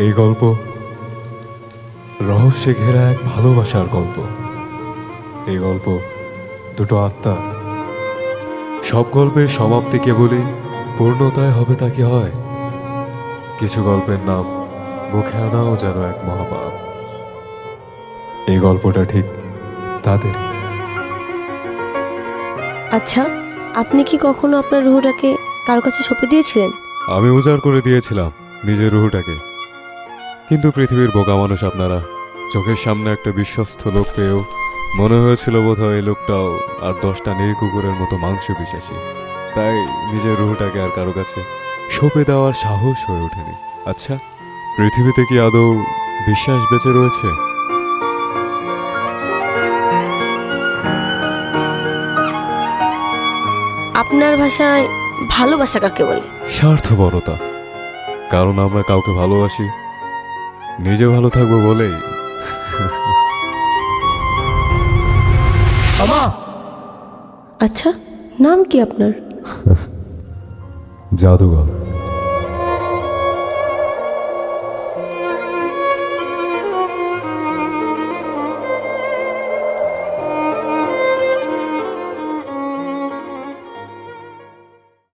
এই গল্প রহস্যে ঘেরা এক ভালোবাসার গল্প। এই গল্প দুটো আত্মা। সব গল্পের সমাপ্তি কেবলই পূর্ণতায় হবে তা কি হয়? কিছু গল্পের নাম মুখে আনাও যেন এক মহাপাপ। এই গল্পটা ঠিক তাদেরই। আচ্ছা, আপনি কি কখনো আপনার রুহটাকে কারো কাছে সঁপে দিয়েছিলেন? আমি উজাড় করে দিয়েছিলাম নিজের রুহটাকে, কিন্তু পৃথিবীর বোকা মানুষ আপনারা। চোখের সামনে একটা বিশ্বস্ত লোক পেয়েও মনে হয়েছিল বোধহয় এই লোকটাও আর 10টা নীলকুকুরের মতো মাংস বিশ্বাসী। তাই নিজের রুহটাকে আর কারো কাছে সঁপে দেওয়ার সাহস হয়ে ওঠেনি। আচ্ছা, পৃথিবীতে কি আদৌ বিশ্বাস বেঁচে রয়েছে? আপনার ভাষায় ভালোবাসা কাকে বলে? স্বার্থপরতা। কারণ আমরা কাউকে ভালোবাসি নিজে ভালো থাকবো বলেই। আচ্ছা, নাম কি আপনার? জাদুঘর।